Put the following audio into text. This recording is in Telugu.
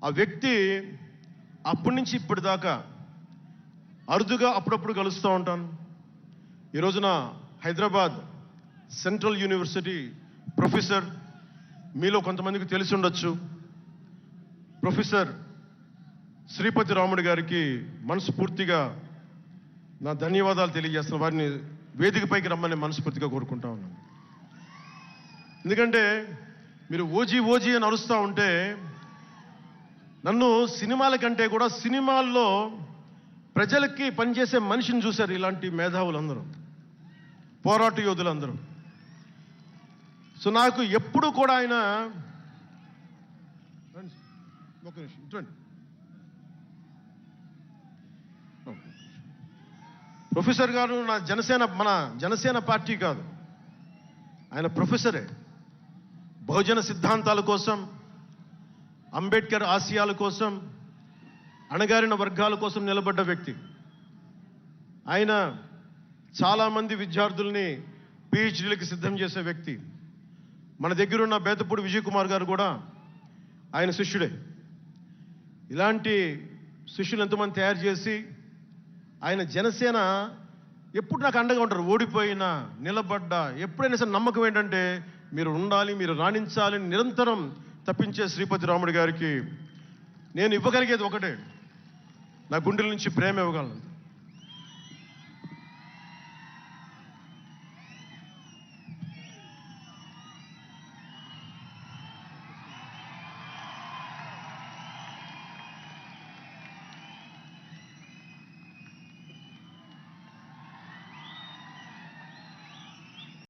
ఆ వ్యక్తి అప్పటి నుంచి ఇప్పటిదాకా అరుదుగా అప్పుడప్పుడు కలుస్తూ ఉంటాను. ఈ రోజున హైదరాబాద్ సెంట్రల్ యూనివర్సిటీ ప్రొఫెసర్, మీలో కొంతమందికి తెలిసి ఉండొచ్చు, ప్రొఫెసర్ శ్రీపతి రాముడు గారికి మనస్ఫూర్తిగా నా ధన్యవాదాలు తెలియజేస్తున్న. వారిని వేదికపైకి రమ్మని మనస్ఫూర్తిగా కోరుకుంటా ఉన్నాను. ఎందుకంటే మీరు ఓజీ ఓజీ అని అరుస్తూ ఉంటే నన్ను సినిమాల కంటే కూడా సినిమాల్లో ప్రజలకి పనిచేసే మనిషిని చూశారు ఇలాంటి మేధావులందరూ, పోరాట యోధులందరూ. సో నాకు ఎప్పుడు కూడా ఆయన ఒక నిమిషం ఇటువంటి ప్రొఫెసర్ గారు మన జనసేన పార్టీ కాదు, ఆయన ప్రొఫెసరే. బహుజన సిద్ధాంతాల కోసం, అంబేద్కర్ ఆశయాల కోసం, అణగారిన వర్గాల కోసం నిలబడ్డ వ్యక్తి ఆయన. చాలామంది విద్యార్థుల్ని పిహెచ్డీలకి సిద్ధం చేసే వ్యక్తి. మన దగ్గరున్న బేతపూడి విజయ్ కుమార్ గారు కూడా ఆయన శిష్యుడే. ఇలాంటి శిష్యులు ఎంతోమంది తయారు చేసి ఆయన జనసేన ఎప్పుడు నాకు అండగా ఉంటారు. ఓడిపోయినా నిలబడ్డా ఎప్పుడైనా సరే నమ్మకం ఏంటంటే మీరు ఉండాలి, మీరు రాణించాలని నిరంతరం తప్పించే శ్రీపతి రాముడు గారికి నేను ఇవ్వగలిగేది ఒకటే, నా గుండెల నుంచి ప్రేమ ఇవ్వగలను.